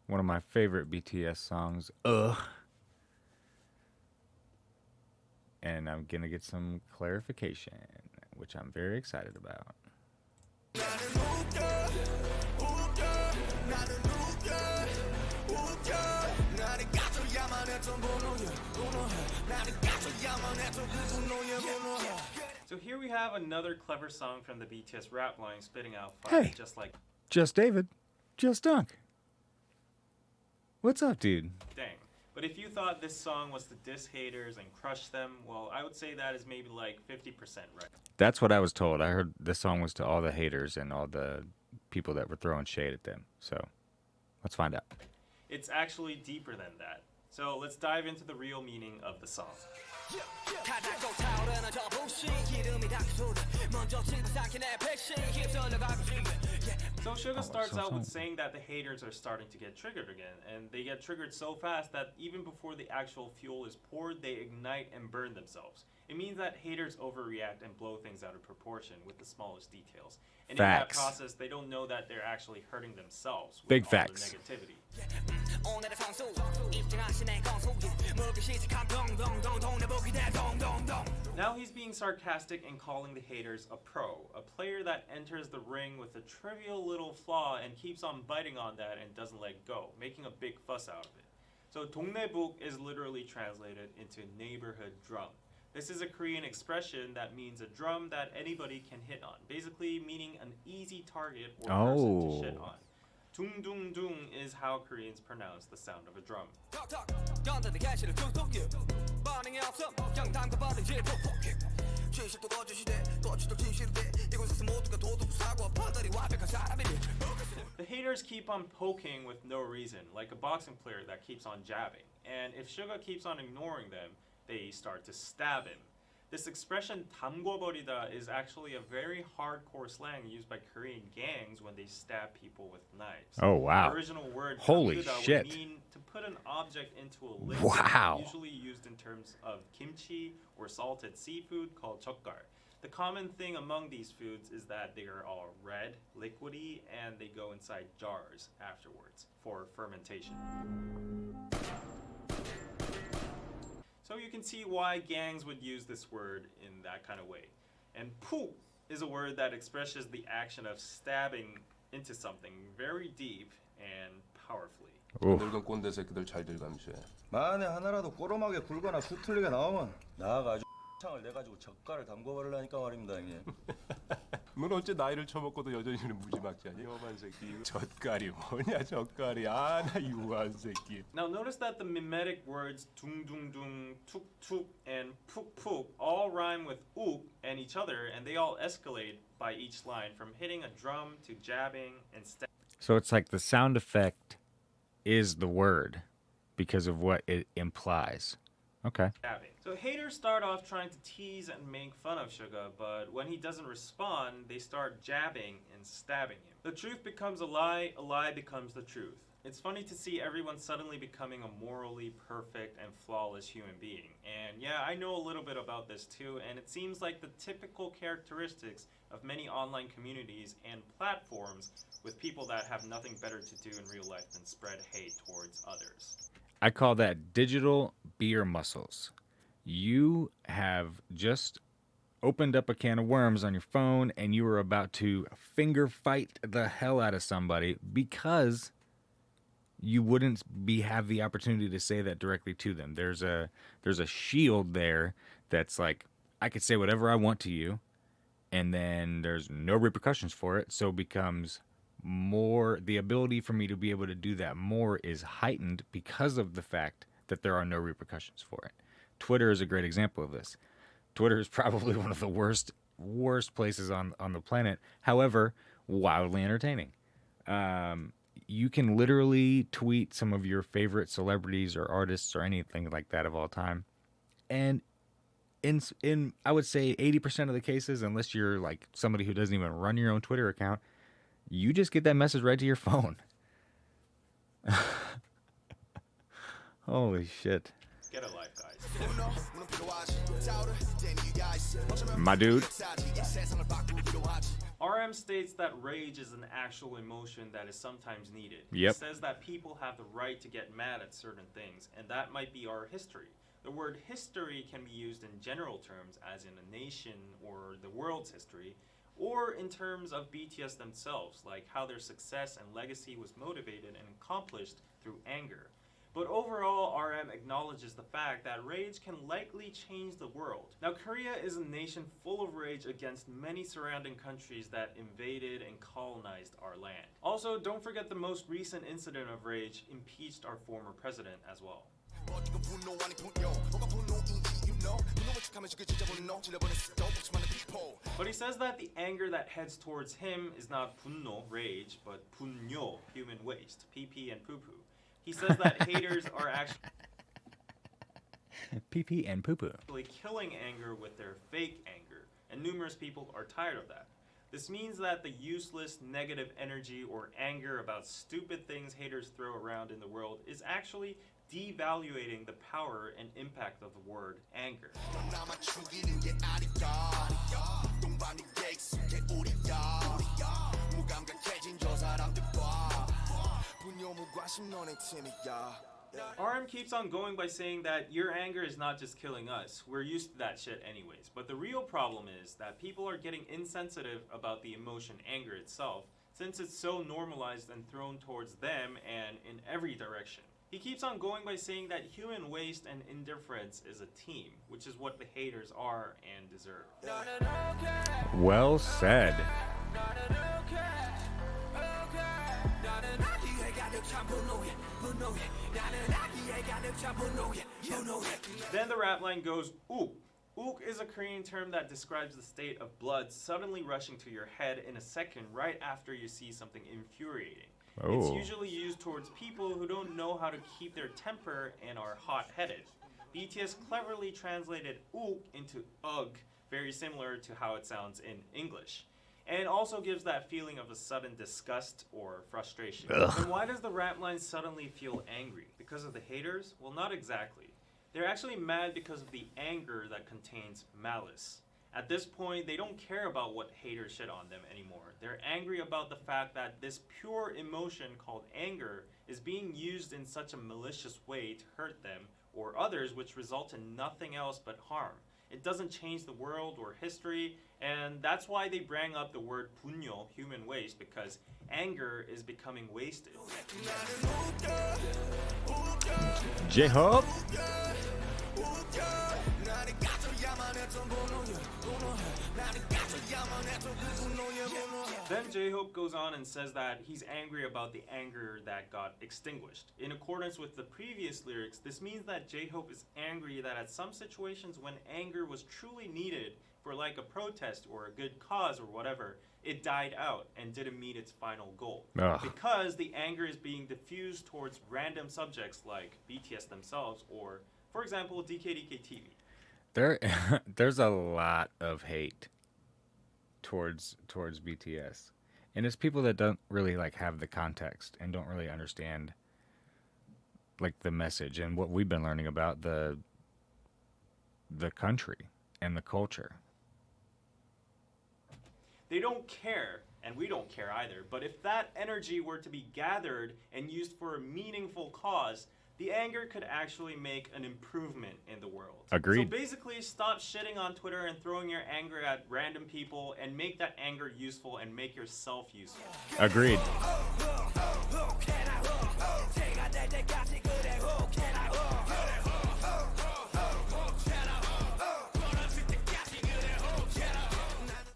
One of my favorite BTS songs, and I'm gonna get some clarification, which I'm very excited about. So here we have another clever song from the BTS rap line spitting out fire, Hey. just like Just David, JustDunk. What's up, dude? dang. But if you thought this song was to diss haters and crush them, well, I would say that is maybe like 50% right. That's what I was told. I heard this song was to all the haters and all the people that were throwing shade at them. So let's find out. It's actually deeper than that. So let's dive into the real meaning of the song. So Suga starts out with saying that the haters are starting to get triggered again, and they get triggered so fast that even before the actual fuel is poured, they ignite and burn themselves. It means that haters overreact and blow things out of proportion with the smallest details. And Facts. in that process, they don't know that they're actually hurting themselves with Big all facts. their negativity. Now he's being sarcastic and calling the haters a pro, a player that enters the ring with a trivial little flaw and keeps on biting on that and doesn't let go, making a big fuss out of it. So 동네북 is literally translated into neighborhood drum. This is a Korean expression that means a drum that anybody can hit on, basically meaning an easy target or person to shit on. Dung dung dung is how Koreans pronounce the sound of a drum. The haters keep on poking with no reason, like a boxing player that keeps on jabbing. And if Suga keeps on ignoring them, they start to stab him. This expression 담궈버리다 is actually a very hardcore slang used by Korean gangs when they stab people with knives. Oh, wow. The original word Holy 담그다 shit. would mean to put an object into a liquid, Wow. usually used in terms of kimchi or salted seafood called 젓갈. The common thing among these foods is that they are all red, liquidy, and they go inside jars afterwards for fermentation. So you can see why gangs would use this word in that kind of way. And 푹 is a word that expresses the action of stabbing into something very deep and powerfully. 늙은 꼰대 새끼들 잘들 감시해. 만에 하나라도 꼬름하게 굴거나 수틀리게 나오면 나가 창을 내 가지고 젓갈을 담궈버리려니까 말입니다, 형님. 넌 어째 나이를 처먹고도 여전히 무지막지하니? 험한 새끼. 젓갈이 뭐냐 젓갈이. 아 나 유한 새끼. Now notice that the mimetic words 둥둥둥, 툭툭, and 푹푹 all rhyme with uk and each other, and they all escalate by each line from hitting a drum to jabbing and So it's like the sound effect is the word because of what it implies. Okay. stabbing. So haters start off trying to tease and make fun of Suga, but when he doesn't respond, they start jabbing and stabbing him. The truth becomes a lie becomes the truth. It's funny to see everyone suddenly becoming a morally perfect and flawless human being. And yeah, I know a little bit about this too, and it seems like the typical characteristics of many online communities and platforms with people that have nothing better to do in real life than spread hate towards others. I call that digital beer muscles. You have just opened up a can of worms on your phone and you are about to finger fight the hell out of somebody because you wouldn't have the opportunity to say that directly to them. There's a shield there that's like, I could say whatever I want to you, and then there's no repercussions for it, so it becomes more, the ability for me to be able to do that more is heightened because of the fact that there are no repercussions for it. Twitter is a great example of this. Twitter is probably one of the worst places on the planet. However, wildly entertaining. You can literally tweet some of your favorite celebrities or artists or anything like that of all time, and in I would say 80% of the cases, unless you're like somebody who doesn't even run your own Twitter account, you just get that message right to your phone. Holy shit. Get a life, guys. My dude. RM states that rage is an actual emotion that is sometimes needed. Yep. He says that people have the right to get mad at certain things, and that might be our history. The word history can be used in general terms, as in a nation or the world's history, or in terms of BTS themselves, like how their success and legacy was motivated and accomplished through anger. But overall, RM acknowledges the fact that rage can likely change the world. Now, Korea is a nation full of rage against many surrounding countries that invaded and colonized our land. Also, don't forget the most recent incident of rage impeached our former president as well. But he says that the anger that heads towards him is not 분노, rage, but 분뇨, human waste, pee and poo-poo. He says that haters are actually Pee and poo poo. killing anger with their fake anger, and numerous people are tired of that. This means that the useless negative energy or anger about stupid things haters throw around in the world is actually devaluating the power and impact of the word anger. RM keeps on going by saying that your anger is not just killing us. We're used to that shit anyways. But the real problem is that people are getting insensitive about the emotion anger itself, since it's so normalized and thrown towards them and in every direction. He keeps on going by saying that human waste and indifference is a team, which is what the haters are and deserve. Well said. Then the rap line goes, ook. Ook is a Korean term that describes the state of blood suddenly rushing to your head in a second right after you see something infuriating. It's Oh. usually used towards people who don't know how to keep their temper and are hot-headed. BTS cleverly translated ook into ugh, very similar to how it sounds in English. And also gives that feeling of a sudden disgust or frustration. And why does the rap line suddenly feel angry? Because of the haters? Well, not exactly. They're actually mad because of the anger that contains malice. At this point, they don't care about what haters shit on them anymore. They're angry about the fact that this pure emotion called anger is being used in such a malicious way to hurt them or others, which result in nothing else but harm. It doesn't change the world or history, and that's why they bring up the word 분뇨, human waste, because anger is becoming wasted. J-Hope. Then J-Hope goes on and says that he's angry about the anger that got extinguished. In accordance with the previous lyrics, this means that J-Hope is angry that at some situations when anger was truly needed for like a protest or a good cause or whatever, it died out and didn't meet its final goal. Ugh. Because the anger is being diffused towards random subjects like BTS themselves or, for example, DKDKTV. There's a lot of hate towards BTS, and it's people that don't really like have the context and don't really understand like the message and what we've been learning about the country and the culture. They don't care, and we don't care either, but if that energy were to be gathered and used for a meaningful cause, the anger could actually make an improvement in the world. Agreed. So basically, stop shitting on Twitter and throwing your anger at random people and make that anger useful and make yourself useful. Agreed.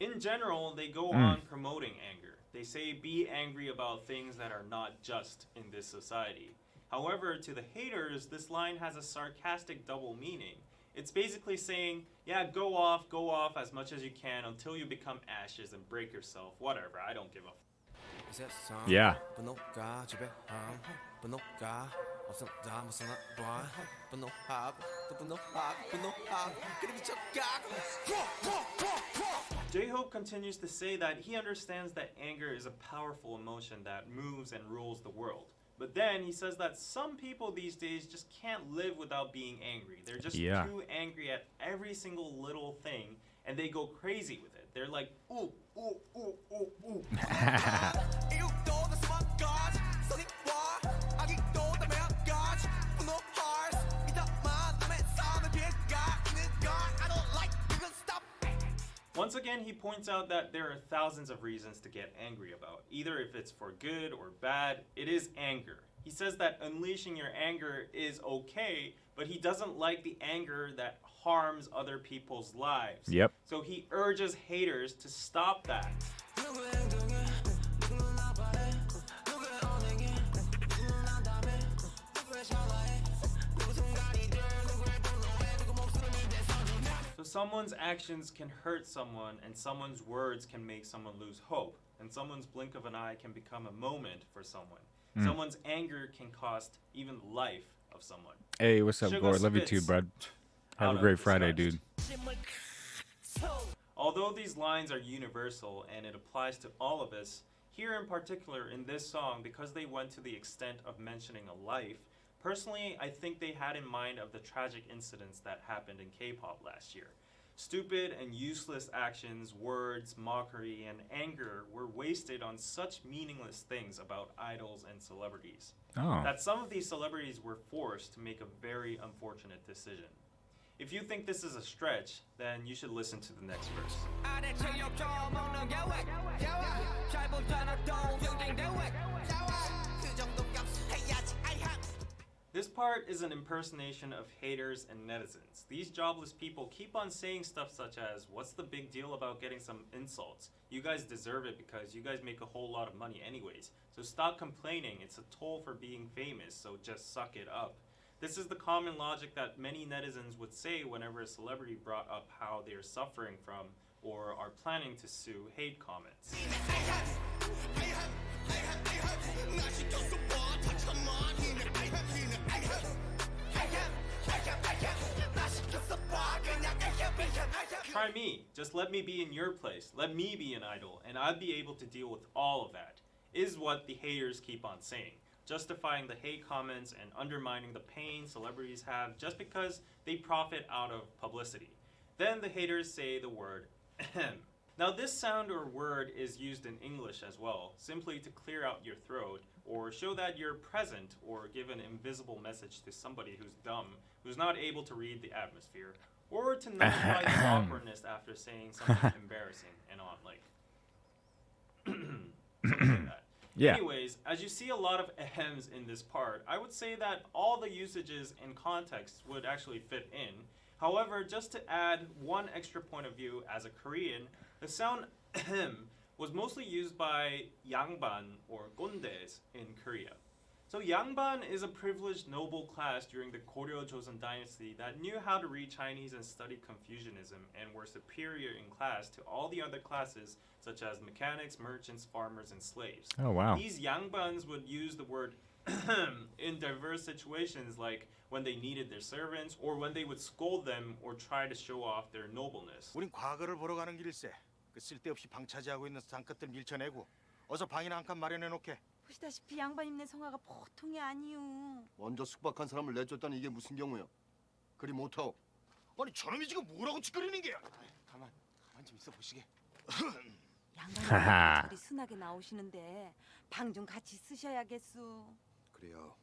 In general, they go on promoting anger. They say be angry about things that are not just in this society. However, to the haters, this line has a sarcastic double meaning. It's basically saying, yeah, go off as much as you can until you become ashes and break yourself. Whatever, I don't give a Yeah. J-Hope continues to say that he understands that anger is a powerful emotion that moves and rules the world. But then he says that some people these days just can't live without being angry. They're just too angry at every single little thing, and they go crazy with it. They're like, ooh, ooh, ooh, ooh, ooh. Once again, he points out that there are thousands of reasons to get angry about. Either if it's for good or bad, it is anger. He says that unleashing your anger is okay, but he doesn't like the anger that harms other people's lives. Yep. So he urges haters to stop that. So someone's actions can hurt someone, and someone's words can make someone lose hope, and someone's blink of an eye can become a moment for someone. Someone's anger can cost even the life of someone. Hey, what's up, Sugar Gord? Love you too, spits bud. Have out a of great Friday, disgust. dude. Although these lines are universal and it applies to all of us, here in particular in this song, because they went to the extent of mentioning a life, personally, I think they had in mind of the tragic incidents that happened in K-pop last year. Stupid and useless actions, words, mockery, and anger were wasted on such meaningless things about idols and celebrities, Oh. that some of these celebrities were forced to make a very unfortunate decision. If you think this is a stretch, then you should listen to the next verse. This part is an impersonation of haters and netizens. These jobless people keep on saying stuff such as, what's the big deal about getting some insults? You guys deserve it because you guys make a whole lot of money anyways. So stop complaining, it's a toll for being famous, so just suck it up. This is the common logic that many netizens would say whenever a celebrity brought up how they are suffering from or are planning to sue hate comments. Try me. Just let me be in your place. Let me be an idol, and I'd be able to deal with all of that, is what the haters keep on saying, justifying the hate comments and undermining the pain celebrities have just because they profit out of publicity. Then the haters say the word ahem. Now this sound or word is used in English as well, simply to clear out your throat or show that you're present or give an invisible message to somebody who's dumb, who's not able to read the atmosphere, or to nullify the awkwardness after saying something embarrassing and on, like something like that. Yeah. Anyways, as you see a lot of ahems in this part, I would say that all the usages and contexts would actually fit in. However, just to add one extra point of view as a Korean, the sound ahem was mostly used by yangban or gondes in Korea. So yangban is a privileged noble class during the Goryeo Joseon dynasty that knew how to read Chinese and study Confucianism and were superior in class to all the other classes such as mechanics, merchants, farmers, and slaves. Oh, wow. These yangbans would use the word in diverse situations like when they needed their servants or when they would scold them or try to show off their nobleness. 우린 과거를 보러 가는 길일세. 그 쓸데없이 방 차지하고 있는 상끝들 밀쳐내고 어서 방이나 한 칸 마련해 놓게. 보시다시피 양반님네 성화가 보통이 아니요. 먼저 숙박한 사람을 내쫓다니 이게 무슨 경우야? 그리 못하오. 아니 저놈이 지금 뭐라고 짓거리는 게야? 가만 좀 있어 보시게. 하하. 양반님 저리 순하게 나오시는데 방 좀 같이 쓰셔야겠소. 그래요.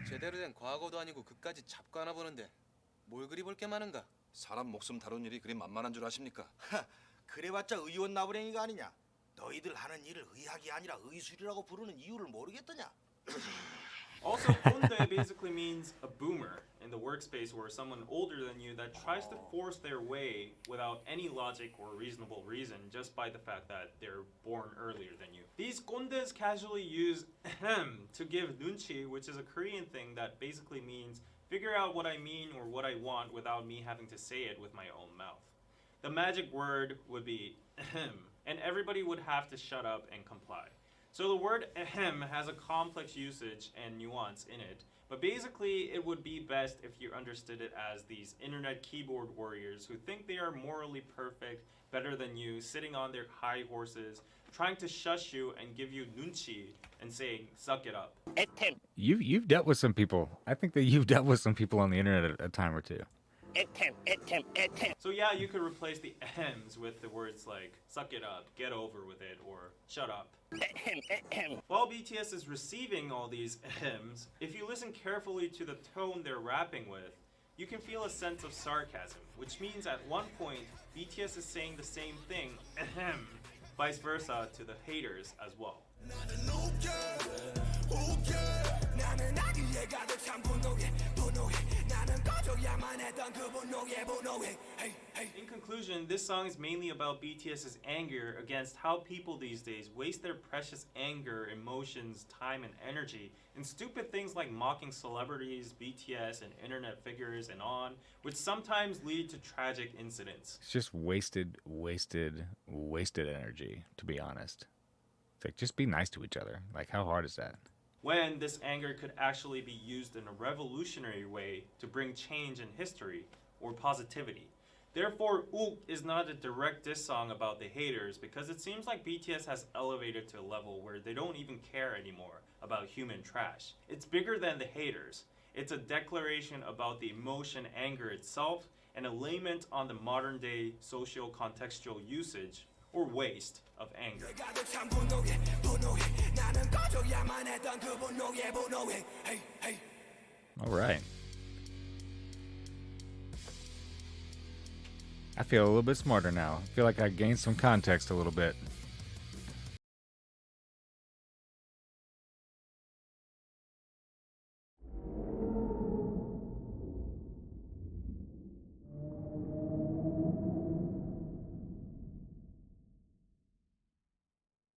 제대로 된 과거도 아니고 그까지 잡고 하나 보는데 뭘 그리 볼 게 많은가? 사람 목숨 다룬 일이 그리 만만한 줄 아십니까? 그래봤자 의원 나부랭이가 아니냐? 너희들 하는 일을 의학이 아니라 의술이라고 부르는 이유를 모르겠더냐? Also, gonde basically means a boomer in the workspace or someone older than you that tries to force their way without any logic or reasonable reason just by the fact that they're born earlier than you. These gondes casually use ahem to give nunchi, which is a Korean thing that basically means figure out what I mean or what I want without me having to say it with my own mouth. The magic word would be ahem, and everybody would have to shut up and comply. So the word ahem has a complex usage and nuance in it, but basically it would be best if you understood it as these internet keyboard warriors who think they are morally perfect, better than you, sitting on their high horses, trying to shush you and give you nunchi and saying, suck it up. You've dealt with some people. I think that you've dealt with some people on the internet a time or two. So yeah, you could replace the M's with the words like suck it up, get over with it, or shut up. While BTS is receiving all these M's, if you listen carefully to the tone they're rapping with, you can feel a sense of sarcasm, which means at one point, BTS is saying the same thing, vice versa to the haters as well. In conclusion, this song is mainly about BTS's anger against how people these days waste their precious anger, emotions, time, and energy in stupid things like mocking celebrities, BTS, and internet figures, and on, which sometimes lead to tragic incidents. It's just wasted energy, to be honest. It's like, just be nice to each other. Like, how hard is that? When this anger could actually be used in a revolutionary way to bring change in history or positivity. Therefore, Ook is not a direct diss song about the haters because it seems like BTS has elevated to a level where they don't even care anymore about human trash. It's bigger than the haters. It's a declaration about the emotion anger itself and a lament on the modern day socio-contextual usage or waste of anger. All right. I feel a little bit smarter now. I feel like I gained some context a little bit.